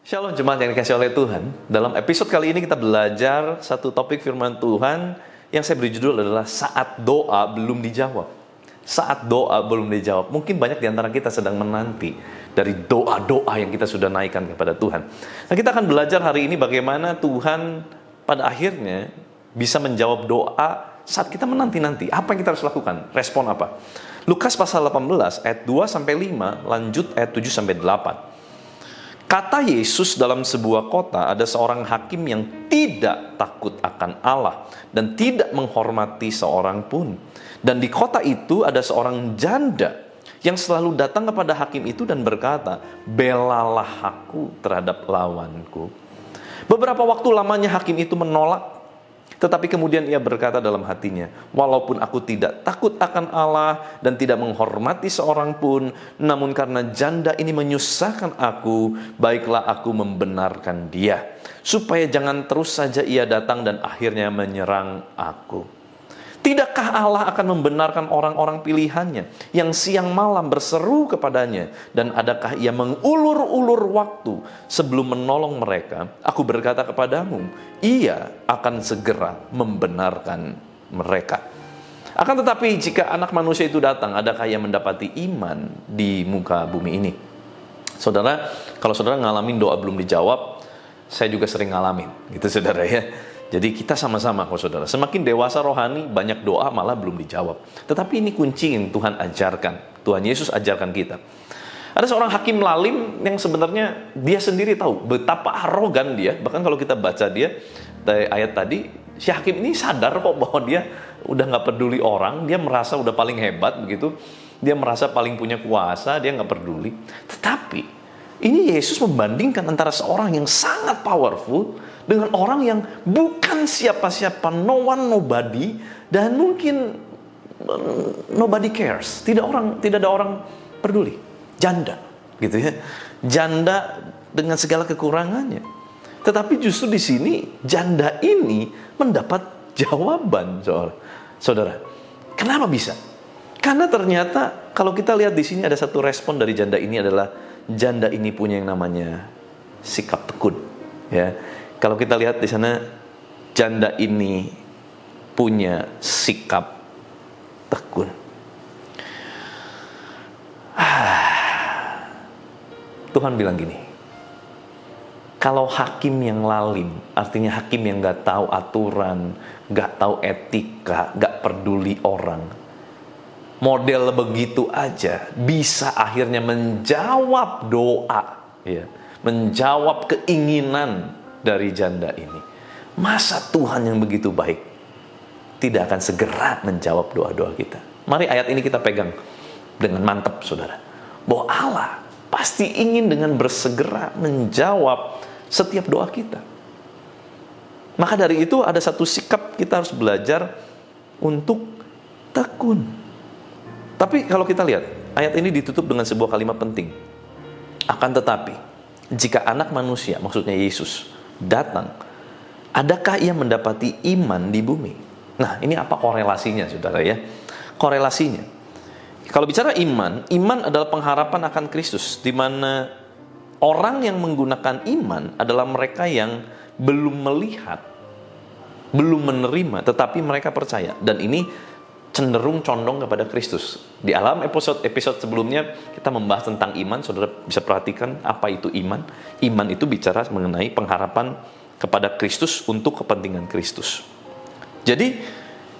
Shalom jemaat yang dikasihi oleh Tuhan. Dalam episode kali ini kita belajar satu topik firman Tuhan yang saya beri judul adalah saat doa belum dijawab. Saat doa belum dijawab. Mungkin banyak di antara kita sedang menanti dari doa-doa yang kita sudah naikkan kepada Tuhan. Nah, kita akan belajar hari ini bagaimana Tuhan pada akhirnya bisa menjawab doa saat kita menanti-nanti. Apa yang kita harus lakukan? Respon apa? Lukas pasal 18 ayat 2-5 lanjut ayat 7-8. Kata Yesus, dalam sebuah kota ada seorang hakim yang tidak takut akan Allah dan tidak menghormati seorang pun. Dan di kota itu ada seorang janda yang selalu datang kepada hakim itu dan berkata, "Belalah aku terhadap lawanku." Beberapa waktu lamanya hakim itu menolak, tetapi kemudian ia berkata dalam hatinya, "Walaupun aku tidak takut akan Allah dan tidak menghormati seorang pun, namun karena janda ini menyusahkan aku, baiklah aku membenarkan dia, supaya jangan terus saja ia datang dan akhirnya menyerang aku." Tidakkah Allah akan membenarkan orang-orang pilihannya yang siang malam berseru kepadanya? Dan adakah ia mengulur-ulur waktu sebelum menolong mereka? Aku berkata kepadamu, ia akan segera membenarkan mereka. Akan tetapi jika anak manusia itu datang, adakah ia mendapati iman di muka bumi ini? Saudara, kalau saudara ngalamin doa belum dijawab, saya juga sering ngalamin, gitu saudara ya. Jadi kita sama-sama kok saudara, semakin dewasa rohani banyak doa malah belum dijawab. Tetapi ini kunci yang Tuhan ajarkan, Tuhan Yesus ajarkan kita. Ada seorang hakim lalim yang sebenarnya dia sendiri tahu betapa arogan dia. Bahkan kalau kita baca dia dari ayat tadi, si hakim ini sadar kok bahwa dia udah gak peduli orang, dia merasa udah paling hebat begitu, dia merasa paling punya kuasa, dia gak peduli. Tetapi ini Yesus membandingkan antara seorang yang sangat powerful dengan orang yang bukan siapa-siapa, no one, nobody, dan mungkin nobody cares. Tidak ada orang peduli. Janda, gitu ya. Janda dengan segala kekurangannya. Tetapi justru di sini janda ini mendapat jawaban, saudara. Kenapa bisa? Karena ternyata kalau kita lihat di sini ada satu respon dari janda ini adalah janda ini punya yang namanya sikap tekun, ya. Kalau kita lihat di sana, janda ini punya sikap tekun. Tuhan bilang gini, kalau hakim yang lalim, artinya hakim yang gak tahu aturan, gak tahu etika, gak peduli orang, model begitu aja bisa akhirnya menjawab doa, ya, menjawab keinginan dari janda ini. Masa Tuhan yang begitu baik tidak akan segera menjawab doa-doa kita? Mari ayat ini kita pegang dengan mantap, saudara, bahwa Allah pasti ingin dengan bersegera menjawab setiap doa kita. Maka dari itu ada satu sikap kita harus belajar untuk tekun. Tapi kalau kita lihat, ayat ini ditutup dengan sebuah kalimat penting. Akan tetapi, jika anak manusia, maksudnya Yesus, datang, adakah ia mendapati iman di bumi? Nah, ini apa korelasinya, saudara ya? Korelasinya, kalau bicara iman adalah pengharapan akan Kristus, di mana orang yang menggunakan iman adalah mereka yang belum melihat, belum menerima, tetapi mereka percaya. Dan ini cenderung condong kepada Kristus. Di alam episode sebelumnya kita membahas tentang iman. Saudara bisa perhatikan apa itu iman. Iman itu bicara mengenai pengharapan kepada Kristus untuk kepentingan Kristus. Jadi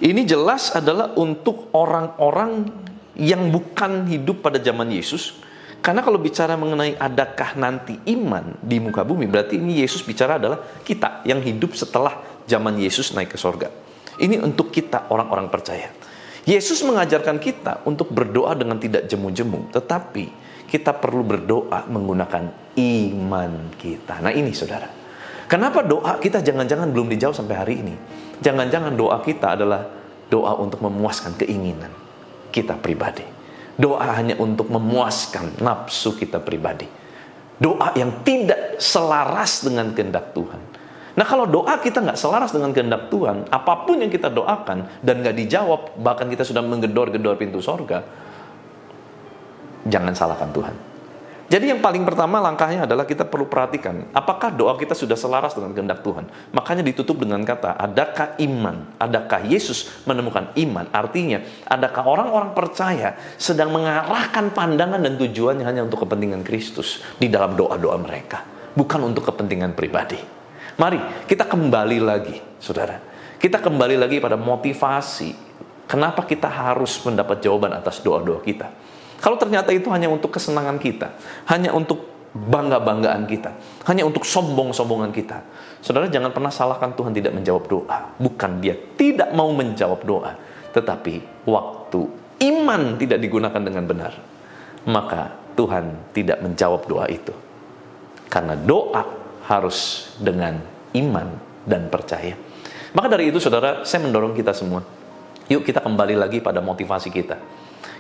ini jelas adalah untuk orang-orang yang bukan hidup pada zaman Yesus. Karena kalau bicara mengenai adakah nanti iman di muka bumi, berarti ini Yesus bicara adalah kita yang hidup setelah zaman Yesus naik ke sorga. Ini untuk kita orang-orang percaya. Yesus mengajarkan kita untuk berdoa dengan tidak jemu-jemu, tetapi kita perlu berdoa menggunakan iman kita. Nah ini saudara, kenapa doa kita jangan-jangan belum dijawab sampai hari ini? Jangan-jangan doa kita adalah doa untuk memuaskan keinginan kita pribadi. Doa hanya untuk memuaskan nafsu kita pribadi. Doa yang tidak selaras dengan kehendak Tuhan. Nah, kalau doa kita nggak selaras dengan kehendak Tuhan, apapun yang kita doakan dan nggak dijawab, bahkan kita sudah menggedor-gedor pintu sorga, jangan salahkan Tuhan. Jadi yang paling pertama langkahnya adalah kita perlu perhatikan, apakah doa kita sudah selaras dengan kehendak Tuhan. Makanya ditutup dengan kata, adakah iman? Adakah Yesus menemukan iman? Artinya, adakah orang-orang percaya sedang mengarahkan pandangan dan tujuannya hanya untuk kepentingan Kristus di dalam doa-doa mereka, bukan untuk kepentingan pribadi. Mari kita kembali lagi, saudara. Kita kembali lagi pada motivasi. Kenapa kita harus mendapat jawaban atas doa-doa kita? Kalau ternyata itu hanya untuk kesenangan kita, hanya untuk bangga-banggaan kita, hanya untuk sombong-sombongan kita, saudara jangan pernah salahkan Tuhan tidak menjawab doa. Bukan dia tidak mau menjawab doa, tetapi waktu iman tidak digunakan dengan benar, maka Tuhan tidak menjawab doa itu. Karena doa harus dengan iman dan percaya. Maka dari itu saudara, saya mendorong kita semua, yuk kita kembali lagi pada motivasi kita.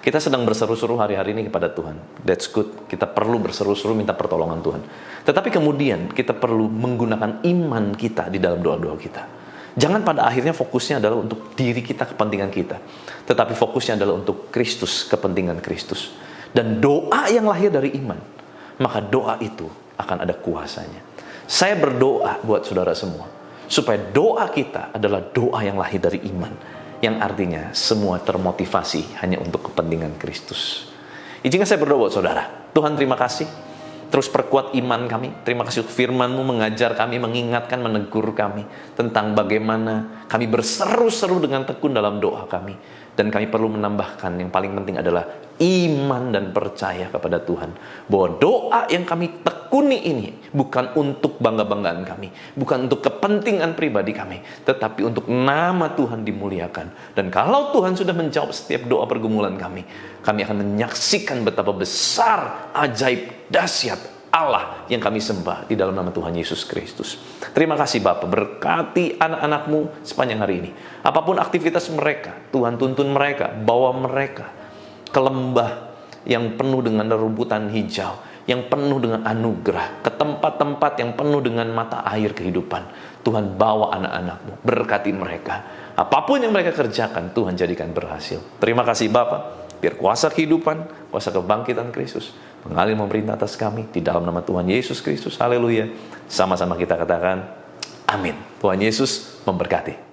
Kita sedang berseru-seru hari-hari ini kepada Tuhan. That's good. Kita perlu berseru-seru minta pertolongan Tuhan. Tetapi kemudian kita perlu menggunakan iman kita di dalam doa-doa kita. Jangan pada akhirnya fokusnya adalah untuk diri kita, kepentingan kita. Tetapi fokusnya adalah untuk Kristus, kepentingan Kristus. Dan doa yang lahir dari iman, maka doa itu akan ada kuasanya. Saya berdoa buat saudara semua, supaya doa kita adalah doa yang lahir dari iman. Yang artinya semua termotivasi hanya untuk kepentingan Kristus. Izinkan saya berdoa buat saudara. Tuhan terima kasih. Terus perkuat iman kami. Terima kasih firman-Mu mengajar kami, mengingatkan, menegur kami tentang bagaimana kami berseru-seru dengan tekun dalam doa kami. Dan kami perlu menambahkan yang paling penting adalah iman dan percaya kepada Tuhan. Bahwa doa yang kami tekuni ini bukan untuk bangga-banggaan kami, bukan untuk kepentingan pribadi kami, tetapi untuk nama Tuhan dimuliakan. Dan kalau Tuhan sudah menjawab setiap doa pergumulan kami akan menyaksikan betapa besar, ajaib, dahsyat Allah yang kami sembah di dalam nama Tuhan Yesus Kristus. Terima kasih Bapa, berkati anak-anak-Mu sepanjang hari ini. Apapun aktivitas mereka, Tuhan tuntun mereka, bawa mereka ke lembah yang penuh dengan rerumputan hijau, yang penuh dengan anugerah, ke tempat-tempat yang penuh dengan mata air kehidupan. Tuhan bawa anak-anak-Mu, berkati mereka. Apapun yang mereka kerjakan, Tuhan jadikan berhasil. Terima kasih Bapa, biar kuasa kehidupan, kuasa kebangkitan Kristus mengalir memerintah atas kami di dalam nama Tuhan Yesus Kristus. Haleluya. Sama-sama kita katakan amin. Tuhan Yesus memberkati.